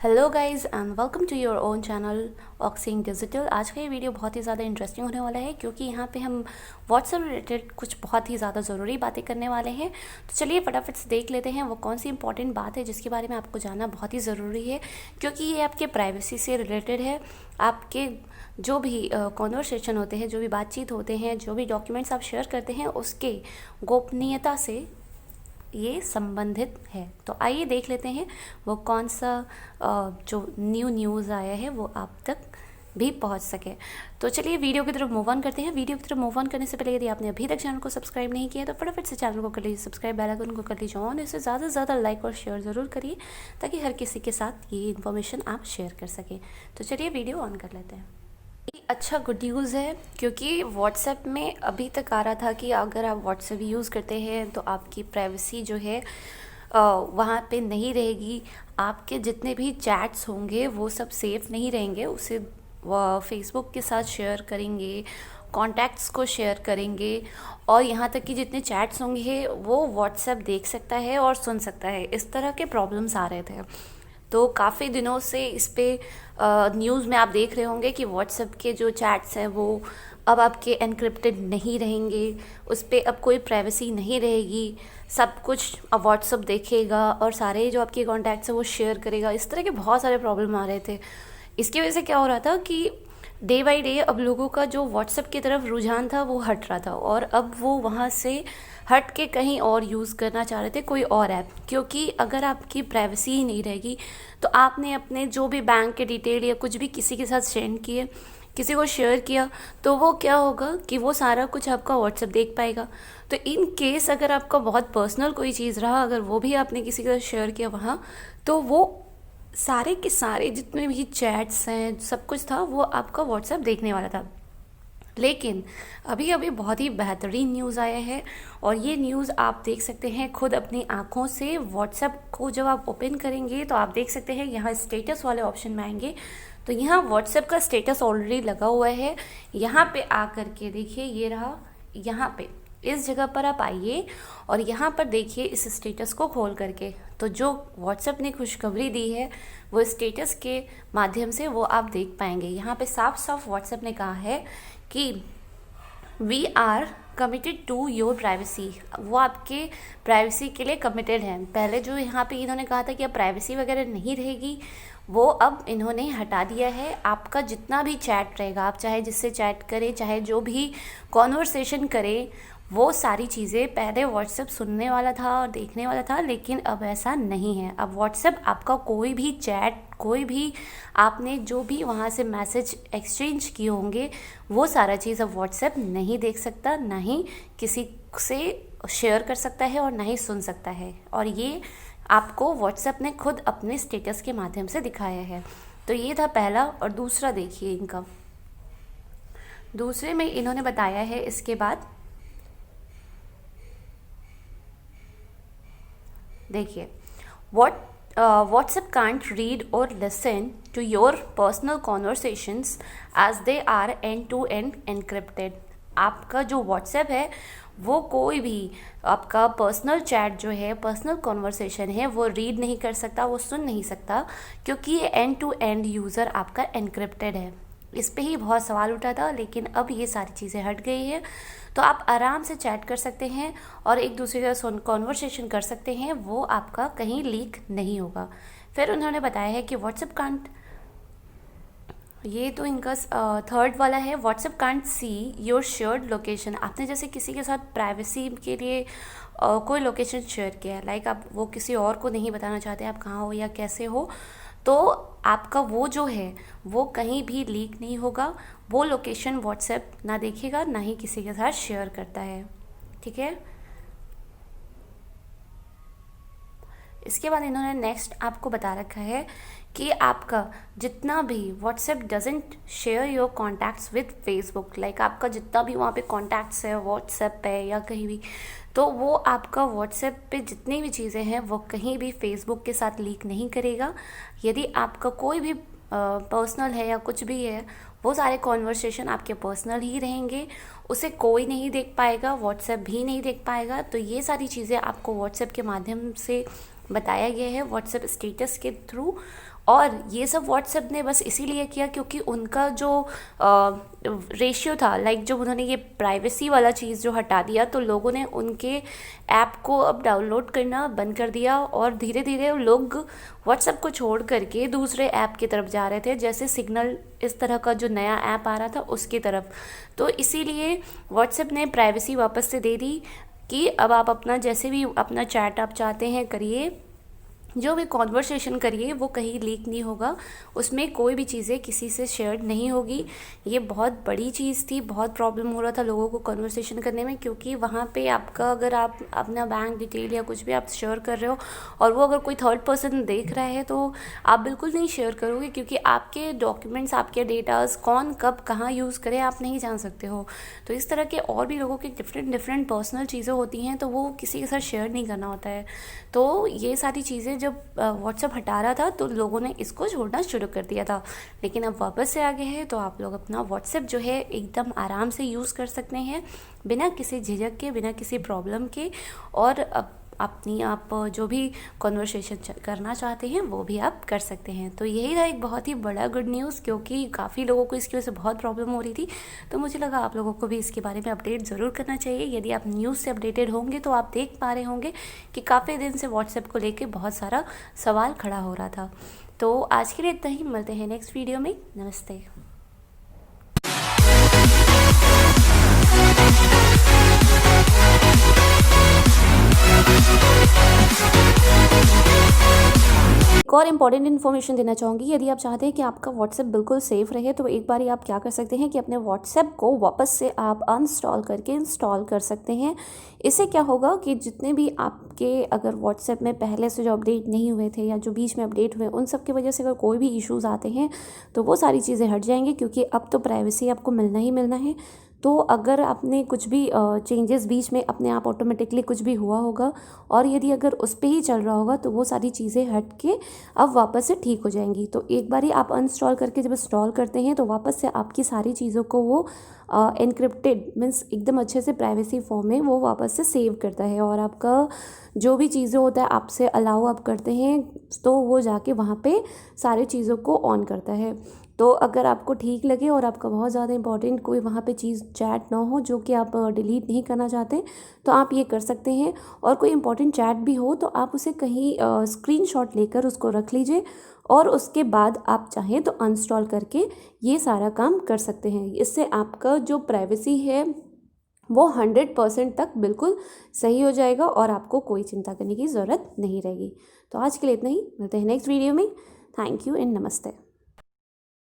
Hello guys and welcome to your own channel Oxing Digital. आज का ये video बहुत ही ज़्यादा इंटरेस्टिंग होने वाला है क्योंकि यहाँ पे हम व्हाट्सएप रिलेटेड कुछ बहुत ही ज़्यादा ज़रूरी बातें करने वाले हैं। तो चलिए फटाफट से देख लेते हैं वो कौन सी इंपॉर्टेंट बात है जिसके बारे में आपको जानना बहुत ही ज़रूरी है, क्योंकि ये आपके प्राइवेसी से रिलेटेड है। आपके जो भी कॉन्वर्सेशन होते हैं, जो भी बातचीत होते हैं, जो भी डॉक्यूमेंट्स आप शेयर करते हैं, उसके गोपनीयता से ये संबंधित है। तो आइए देख लेते हैं वो कौन सा जो न्यूज़ आया है वो आप तक भी पहुंच सके। तो चलिए वीडियो की तरफ मूव ऑन करते हैं। वीडियो की तरफ मूव ऑन करने से पहले यदि आपने अभी तक चैनल को सब्सक्राइब नहीं किया तो फटाफट से चैनल को कर लीजिए सब्सक्राइब, बेल आइकन को कर लीजिए ऑन। इसे ज़्यादा से ज़्यादा लाइक और शेयर ज़रूर करिए ताकि हर किसी के साथ ये इन्फॉर्मेशन आप शेयर कर सकें। तो चलिए वीडियो ऑन कर लेते हैं। अच्छा गुड न्यूज़ है क्योंकि व्हाट्सएप में अभी तक आ रहा था कि अगर आप व्हाट्सएप यूज़ करते हैं तो आपकी प्राइवेसी जो है वहाँ पे नहीं रहेगी। आपके जितने भी चैट्स होंगे वो सब सेफ़ नहीं रहेंगे। उसे फेसबुक के साथ शेयर करेंगे, कॉन्टैक्ट्स को शेयर करेंगे और यहाँ तक कि जितने चैट्स होंगे वो व्हाट्सएप देख सकता है और सुन सकता है। इस तरह के प्रॉब्लम्स आ रहे थे। तो काफ़ी दिनों से इस पे न्यूज़ में आप देख रहे होंगे कि व्हाट्सएप के जो चैट्स हैं वो अब आपके एनक्रिप्टेड नहीं रहेंगे, उस पर अब कोई प्राइवेसी नहीं रहेगी। सब कुछ अब व्हाट्सएप देखेगा और सारे जो आपके कॉन्टैक्ट्स हैं वो शेयर करेगा। इस तरह के बहुत सारे प्रॉब्लम आ रहे थे। इसकी वजह से क्या हो रहा था कि डे बाय डे अब लोगों का जो व्हाट्सएप की तरफ रुझान था वो हट रहा था और अब वो वहाँ से हट के कहीं और यूज़ करना चाह रहे थे, कोई और ऐप। क्योंकि अगर आपकी प्राइवेसी ही नहीं रहेगी तो आपने अपने जो भी बैंक के डिटेल या कुछ भी किसी के साथ सेंड किए, किसी को शेयर किया, तो वो क्या होगा कि वो सारा कुछ आपका व्हाट्सएप देख पाएगा। तो इन केस अगर आपका बहुत पर्सनल कोई चीज़ रहा, अगर वो भी आपने किसी के साथ शेयर किया वहाँ, तो वो सारे के सारे जितने भी चैट्स हैं, सब कुछ था, वो आपका व्हाट्सएप देखने वाला था। लेकिन अभी अभी बहुत ही बेहतरीन न्यूज़ आया है और ये न्यूज़ आप देख सकते हैं खुद अपनी आँखों से। व्हाट्सएप को जब आप ओपन करेंगे तो आप देख सकते हैं यहाँ स्टेटस वाले ऑप्शन में आएंगे तो यहाँ व्हाट्सएप का स्टेटस ऑलरेडी लगा हुआ है। यहाँ पे आकर के देखिए, ये रहा, यहाँ पे इस जगह पर आप आइए और यहाँ पर देखिए इस स्टेटस को खोल करके। तो जो व्हाट्सएप ने खुशखबरी दी है वो स्टेटस के माध्यम से वो आप देख पाएंगे। यहाँ पे साफ साफ व्हाट्सएप ने कहा है कि we are committed to your privacy. वो आपके प्राइवेसी के लिए कमिटेड हैं। पहले जो यहाँ पे इन्होंने कहा था कि अब प्राइवेसी वगैरह नहीं रहेगी, वो अब इन्होंने हटा दिया है। आपका जितना भी चैट रहेगा, आप चाहे जिससे चैट करें, चाहे जो भी कॉन्वर्सेशन करें, वो सारी चीज़ें पहले व्हाट्सएप सुनने वाला था और देखने वाला था, लेकिन अब ऐसा नहीं है। अब व्हाट्सएप आपका कोई भी चैट, कोई भी आपने जो भी वहाँ से मैसेज एक्सचेंज किए होंगे, वो सारा चीज़ अब व्हाट्सएप नहीं देख सकता, ना ही किसी से शेयर कर सकता है और ना ही सुन सकता है। और ये आपको व्हाट्सएप ने खुद अपने स्टेटस के माध्यम से दिखाया है। तो ये था पहला। और दूसरा देखिए, इनका दूसरे में इन्होंने बताया है इसके बाद, देखिए, WhatsApp can't read or listen to your personal conversations as they are end-to-end encrypted। आपका जो WhatsApp है वो कोई भी आपका पर्सनल चैट जो है, पर्सनल कॉन्वर्सेशन है, वो रीड नहीं कर सकता, वो सुन नहीं सकता, क्योंकि ये एंड टू एंड यूज़र आपका एनक्रिप्टेड है। इस पे ही बहुत सवाल उठा था, लेकिन अब ये सारी चीज़ें हट गई है। तो आप आराम से चैट कर सकते हैं और एक दूसरे के साथ कॉन्वर्सेशन कर सकते हैं, वो आपका कहीं लीक नहीं होगा। फिर उन्होंने बताया है कि व्हाट्सएप कांट, ये तो इनका थर्ड वाला है, WhatsApp can't see your shared location. आपने जैसे किसी के साथ प्राइवेसी के लिए कोई लोकेशन शेयर किया है, लाइक आप वो किसी और को नहीं बताना चाहते आप कहाँ हो या कैसे हो, तो आपका वो जो है वो कहीं भी लीक नहीं होगा। वो लोकेशन व्हाट्सएप ना देखेगा, ना ही किसी के साथ शेयर करता है। ठीक है। इसके बाद इन्होंने नेक्स्ट आपको बता रखा है कि आपका जितना भी WhatsApp doesn't share your contacts with Facebook. Like आपका जितना भी वहाँ पे कॉन्टैक्ट्स है व्हाट्सएप पे या कहीं भी, तो वो आपका व्हाट्सएप पे जितनी भी चीज़ें हैं वो कहीं भी फेसबुक के साथ लीक नहीं करेगा। यदि आपका कोई भी पर्सनल है या कुछ भी है, वो सारे कॉन्वर्सेशन आपके पर्सनल ही रहेंगे, उसे कोई नहीं देख पाएगा, व्हाट्सएप भी नहीं देख पाएगा। तो ये सारी चीज़ें आपको व्हाट्सएप के माध्यम से बताया गया है, व्हाट्सएप स्टेटस के थ्रू और ये सब व्हाट्सएप ने बस इसीलिए किया क्योंकि उनका जो रेशियो था, लाइक जब उन्होंने ये प्राइवेसी वाला चीज़ जो हटा दिया तो लोगों ने उनके ऐप को अब डाउनलोड करना बंद कर दिया और धीरे धीरे लोग व्हाट्सएप को छोड़ करके दूसरे ऐप की तरफ जा रहे थे, जैसे सिग्नल इस तरह का जो नया ऐप आ रहा था उसकी तरफ। तो इसीलिए व्हाट्सएप ने प्राइवेसी वापस से दे दी कि अब आप अपना जैसे भी अपना चैट आप चाहते हैं करिए, जो भी कॉन्वर्सेशन करिए वो कहीं लीक नहीं होगा, उसमें कोई भी चीज़ें किसी से शेयर नहीं होगी। ये बहुत बड़ी चीज़ थी, बहुत प्रॉब्लम हो रहा था लोगों को कॉन्वर्सेशन करने में, क्योंकि वहाँ पे आपका अगर आप अपना बैंक डिटेल या कुछ भी आप शेयर कर रहे हो और वो अगर कोई थर्ड पर्सन देख रहा है तो आप बिल्कुल नहीं शेयर करोगे, क्योंकि आपके डॉक्यूमेंट्स, आपके डेटाज कौन कब कहाँ यूज़ करे आप नहीं जान सकते हो। तो इस तरह के और भी लोगों की डिफरेंट पर्सनल चीज़ें होती हैं तो वो किसी के साथ शेयर नहीं करना होता है। तो ये सारी चीज़ें जब व्हाट्सएप हटा रहा था तो लोगों ने इसको छोड़ना शुरू कर दिया था, लेकिन अब वापस से आ गए हैं तो आप लोग अपना व्हाट्सएप जो है एकदम आराम से यूज़ कर सकते हैं, बिना किसी झिझक के, बिना किसी प्रॉब्लम के। और अपनी आप जो भी कॉन्वर्सेशन करना चाहते हैं वो भी आप कर सकते हैं। तो यही था एक बहुत ही बड़ा गुड न्यूज़, क्योंकि काफ़ी लोगों को इसकी वजह से बहुत प्रॉब्लम हो रही थी। तो मुझे लगा आप लोगों को भी इसके बारे में अपडेट ज़रूर करना चाहिए। यदि आप न्यूज़ से अपडेटेड होंगे तो आप देख पा रहे होंगे कि काफ़ी दिन से व्हाट्सएप को लेकर बहुत सारा सवाल खड़ा हो रहा था। तो आज के लिए इतना ही, मिलते हैं नेक्स्ट वीडियो में। नमस्ते। एक और इम्पॉर्टेंट इन्फॉर्मेशन देना चाहूँगी, यदि आप चाहते हैं कि आपका व्हाट्सएप बिल्कुल सेफ़ रहे तो एक बार आप क्या कर सकते हैं कि अपने व्हाट्सएप को वापस से आप अनइंस्टॉल करके इंस्टॉल कर सकते हैं। इससे क्या होगा कि जितने भी आपके अगर व्हाट्सएप में पहले से जो अपडेट नहीं हुए थे या जो बीच में अपडेट हुए, उन सब की वजह से अगर कोई भी इश्यूज़ आते हैं तो वो सारी चीज़ें हट जाएंगी, क्योंकि अब तो प्राइवेसी आपको मिलना ही मिलना है। तो अगर आपने कुछ भी चेंजेस बीच में अपने आप ऑटोमेटिकली कुछ भी हुआ होगा और यदि अगर उस पर ही चल रहा होगा तो वो सारी चीज़ें हट के अब वापस से ठीक हो जाएंगी। तो एक बार ही आप अनइंस्टॉल करके जब इंस्टॉल करते हैं तो वापस से आपकी सारी चीज़ों को वो एनक्रिप्टेड मीन्स एकदम अच्छे से प्राइवेसी फॉर्म में वो वापस से सेव करता है, और आपका जो भी चीज़ें होता है आपसे अलाउ आप करते हैं तो वो जाके वहाँ पे सारी चीज़ों को ऑन करता है। तो अगर आपको ठीक लगे और आपका बहुत ज़्यादा इंपॉर्टेंट कोई वहाँ पे चीज़ चैट ना हो जो कि आप डिलीट नहीं करना चाहते, तो आप ये कर सकते हैं। और कोई इंपॉर्टेंट चैट भी हो तो आप उसे कहीं स्क्रीनशॉट लेकर उसको रख लीजिए और उसके बाद आप चाहें तो अनइंस्टॉल करके ये सारा काम कर सकते हैं। इससे आपका जो प्राइवेसी है वो 100% तक बिल्कुल सही हो जाएगा और आपको कोई चिंता करने की ज़रूरत नहीं रहेगी। तो आज के लिए इतना ही, मिलते हैं नेक्स्ट वीडियो में। थैंक यू एंड नमस्ते।